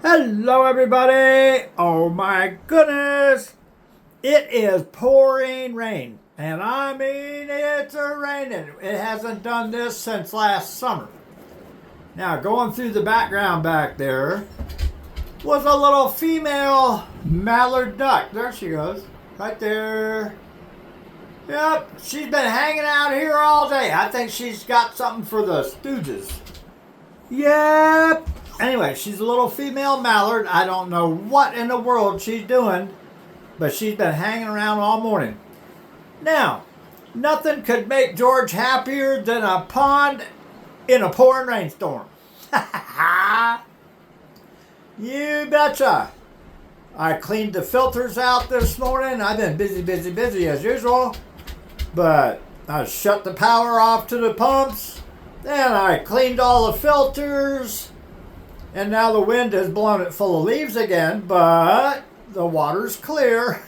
Hello, everybody. Oh my goodness. It is pouring rain. And I mean, it's a raining. It hasn't done this since last summer. Now, going through the background back there was a little female mallard duck. There she goes. Right there. Yep, she's been hanging out here all day. I think she's got something for the Stooges. Yep. Anyway, she's a little female mallard. I don't know what in the world she's doing, but she's been hanging around all morning. Now, nothing could make George happier than a pond in a pouring rainstorm. You betcha. I cleaned the filters out this morning. I've been busy as usual. But I shut the power off to the pumps. Then I cleaned all the filters. And now the wind has blown it full of leaves again, but the water's clear.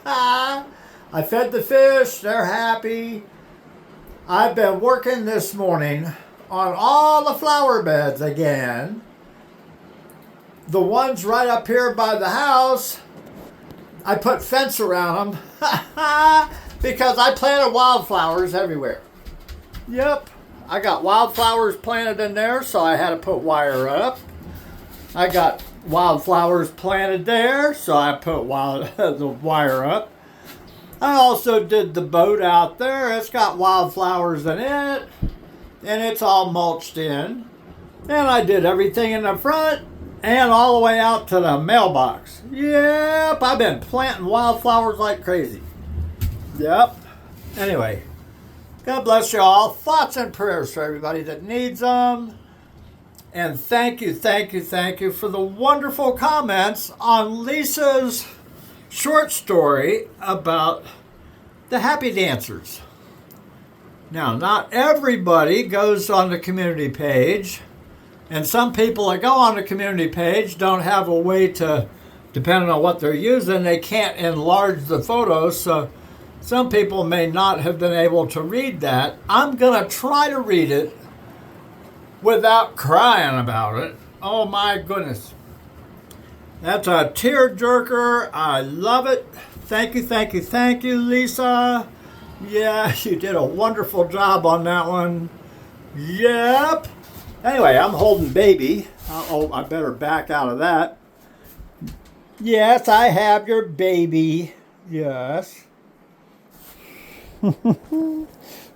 I fed the fish, they're happy. I've been working this morning on all the flower beds again. The ones right up here by the house, I put fence around them because I planted wildflowers everywhere. Yep, I got wildflowers planted in there, so I had to put wire up. I got wildflowers planted there, so I put the wire up. I also did the boat out there. It's got wildflowers in it, and it's all mulched in. And I did everything in the front and all the way out to the mailbox. Yep, I've been planting wildflowers like crazy. Yep. Anyway, God bless you all. Thoughts and prayers for everybody that needs them. And thank you for the wonderful comments on Lisa's short story about the happy dancers. Now, not everybody goes on the community page, and some people that go on the community page don't have a way to, depending on what they're using, they can't enlarge the photos, so some people may not have been able to read that. I'm going to try to read it without crying about it. Oh my goodness. That's a tearjerker. I love it. Thank you, Lisa. Yeah, you did a wonderful job on that one. Yep. Anyway, I'm holding baby. Oh, I better back out of that. Yes, I have your baby. Yes.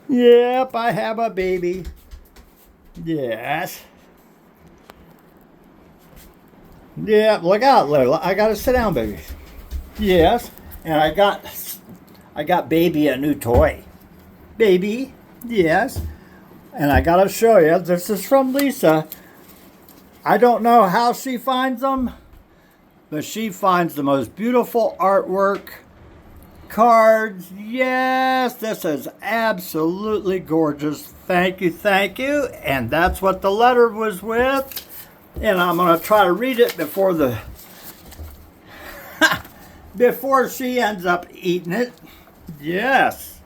Yep, I have a baby. Yes. Yeah, look out, Lola. I gotta sit down, baby. Yes. And I got baby a new toy. Baby. Yes. And I gotta show you, this is from Lisa. I don't know how she finds them, but she finds the most beautiful artwork. Cards. Yes, this is absolutely gorgeous. Thank you. And that's what the letter was with. And I'm going to try to read it before before she ends up eating it. Yes.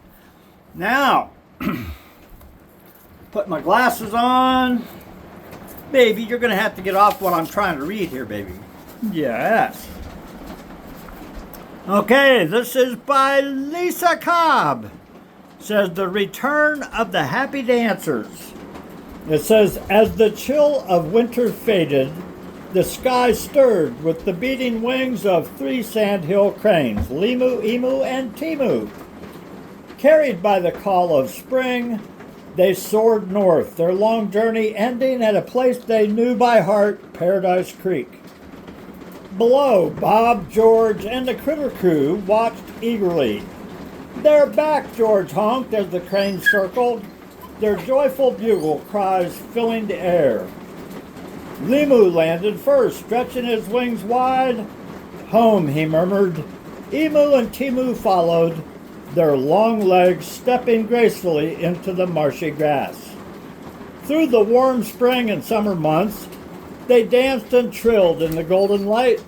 Now, put my glasses on. Baby, you're going to have to get off what I'm trying to read here, baby. Yes. Okay, this is by Lisa Cobb. It says, The Return of the Happy Dancers. It says, as the chill of winter faded, the sky stirred with the beating wings of 3 sandhill cranes, Limu, Emu, and Timu. Carried by the call of spring, they soared north, their long journey ending at a place they knew by heart, Paradise Creek. Below, Bob, George, and the critter crew watched eagerly. They're back, George honked as the cranes circled, their joyful bugle cries filling the air. Limu landed first, stretching his wings wide. Home, he murmured. Emu and Timu followed, their long legs stepping gracefully into the marshy grass. Through the warm spring and summer months, they danced and trilled in the golden light,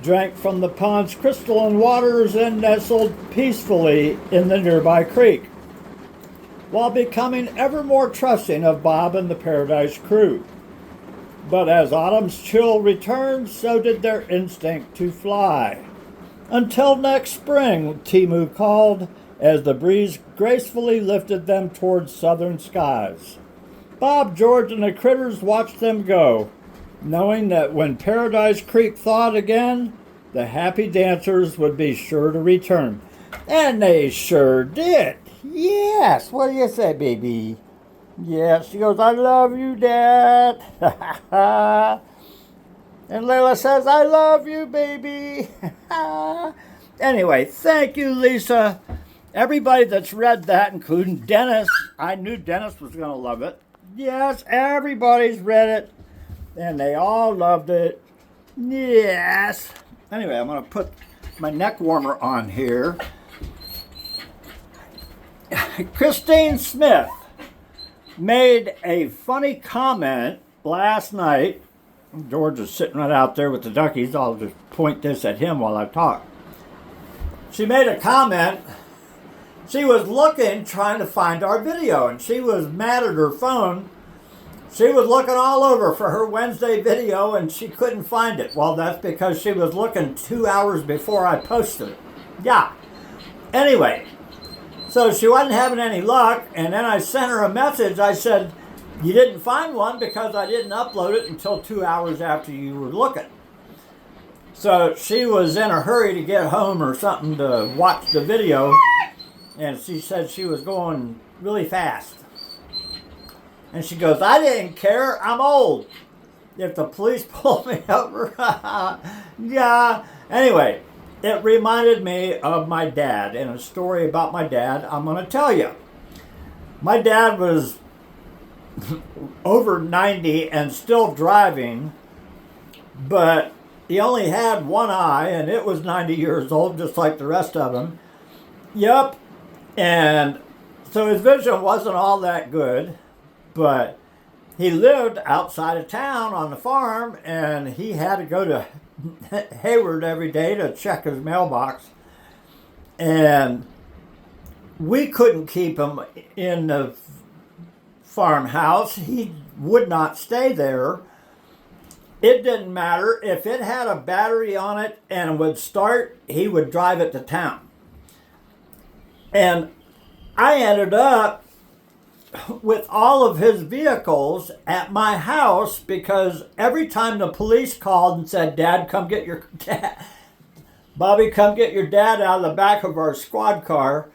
drank from the pond's crystalline waters, and nestled peacefully in the nearby creek, while becoming ever more trusting of Bob and the Paradise crew. But as autumn's chill returned, so did their instinct to fly. Until next spring, Timu called, as the breeze gracefully lifted them towards southern skies. Bob, George, and the critters watched them go, knowing that when Paradise Creek thawed again, the happy dancers would be sure to return. And they sure did. Yes, what do you say, baby? Yes, she goes, I love you, Dad. And Layla says, I love you, baby. Anyway, thank you, Lisa. Everybody that's read that, including Dennis, I knew Dennis was going to love it. Yes, everybody's read it, and they all loved it. Yes. Anyway, I'm going to put my neck warmer on here. Christine Smith made a funny comment last night. George is sitting right out there with the duckies. I'll just point this at him while I talk. She made a comment. She was looking, trying to find our video, and she was mad at her phone. She was looking all over for her Wednesday video, and she couldn't find it. Well, that's because she was looking 2 hours before I posted it. Yeah. Anyway, so she wasn't having any luck, and then I sent her a message. I said, you didn't find one because I didn't upload it until 2 hours after you were looking. So she was in a hurry to get home or something to watch the video, and she said she was going really fast. And she goes, I didn't care, I'm old. If the police pull me over, yeah. Anyway, it reminded me of my dad, and a story about my dad I'm going to tell you. My dad was over 90 and still driving, but he only had one eye, and it was 90 years old, just like the rest of them. Yep. And so his vision wasn't all that good, but he lived outside of town on the farm, and he had to go to Hayward every day to check his mailbox. And we couldn't keep him in the farmhouse. He would not stay there. It didn't matter. If it had a battery on it and would start, he would drive it to town. And I ended up with all of his vehicles at my house because every time the police called and said, Dad, come get your dad. Bobby, come get your dad out of the back of our squad car.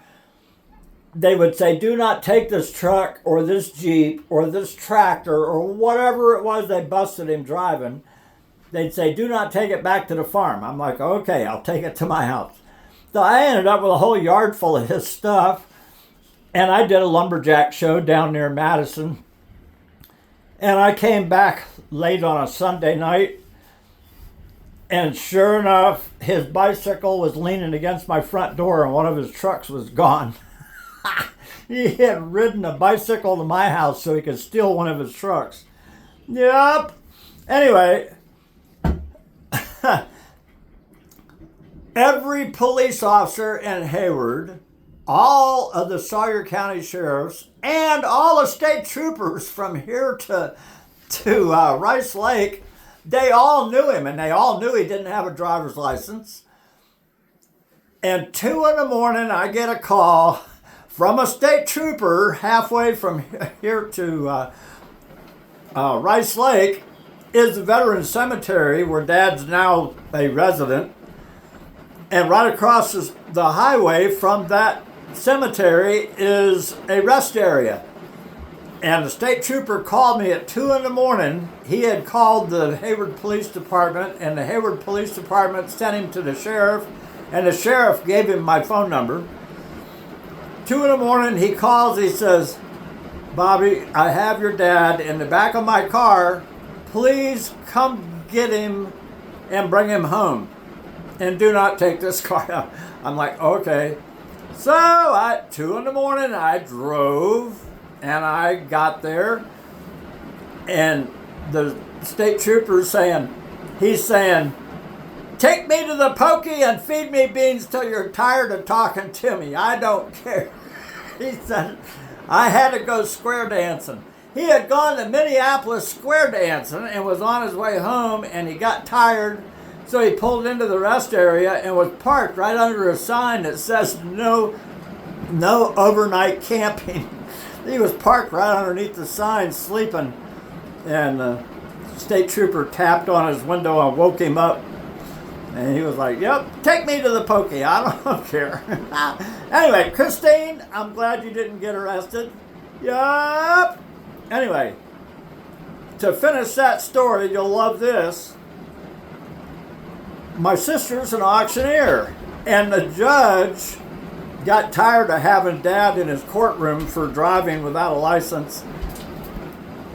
They would say, do not take this truck or this Jeep or this tractor or whatever it was they busted him driving. They'd say, do not take it back to the farm. I'm like, okay, I'll take it to my house. So I ended up with a whole yard full of his stuff. And I did a lumberjack show down near Madison. And I came back late on a Sunday night. And sure enough, his bicycle was leaning against my front door and one of his trucks was gone. He had ridden a bicycle to my house so he could steal one of his trucks. Yep. Anyway, every police officer in Hayward, all of the Sawyer County sheriffs, and all the state troopers from here to Rice Lake, they all knew him, and they all knew he didn't have a driver's license. And 2 a.m, I get a call from a state trooper halfway from here to Rice Lake is the Veterans Cemetery where Dad's now a resident. And right across the highway from that cemetery is a rest area. And the state trooper called me at 2 a.m. He had called the Hayward Police Department, and the Hayward Police Department sent him to the sheriff, and the sheriff gave him my phone number. 2 a.m, he calls, he says, Bobby, I have your dad in the back of my car. Please come get him and bring him home. And do not take this car out. I'm like, okay. So at 2 a.m, I drove and I got there. And the state trooper's he's saying, take me to the pokey and feed me beans till you're tired of talking to me. I don't care. He said, I had to go square dancing. He had gone to Minneapolis square dancing and was on his way home, and he got tired, so he pulled into the rest area and was parked right under a sign that says no overnight camping. He was parked right underneath the sign sleeping, and the state trooper tapped on his window and woke him up. And he was like, yep, take me to the pokey. I don't care. Anyway, Christine, I'm glad you didn't get arrested. Yup. Anyway, to finish that story, you'll love this. My sister's an auctioneer, and the judge got tired of having Dad in his courtroom for driving without a license,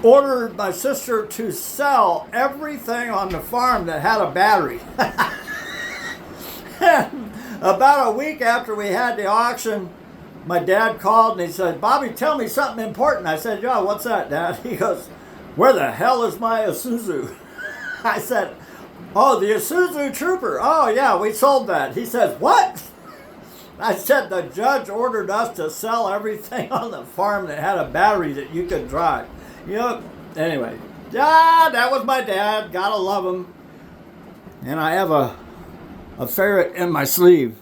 ordered my sister to sell everything on the farm that had a battery. About a week after we had the auction, my dad called and he said, Bobby, tell me something important. I said, yeah, what's that, Dad? He goes, where the hell is my Isuzu? I said, oh, the Isuzu Trooper. Oh, yeah, we sold that. He says, what? I said, the judge ordered us to sell everything on the farm that had a battery that you could drive. Yep. Anyway, yeah, that was my dad. Gotta love him. And I have a ferret in my sleeve.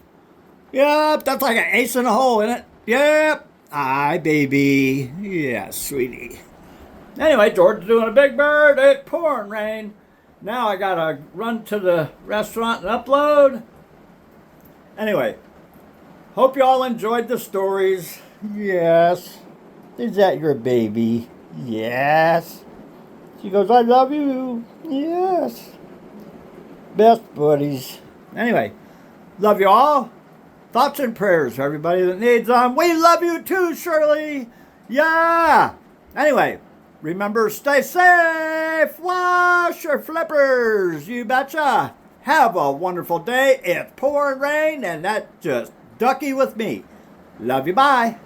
Yep, that's like an ace in a hole, isn't it? Yep. Aye, baby. Yeah, sweetie. Anyway, George's doing a big bird. It's pouring rain. Now I gotta run to the restaurant and upload. Anyway, hope you all enjoyed the stories. Yes. Is that your baby? Yes. She goes, I love you. Yes. Best buddies. Anyway, love you all. Thoughts and prayers for everybody that needs them. We love you too, Shirley. Yeah. Anyway, remember, stay safe. Wash your flippers. You betcha. Have a wonderful day. It's pouring rain, and that's just ducky with me. Love you. Bye.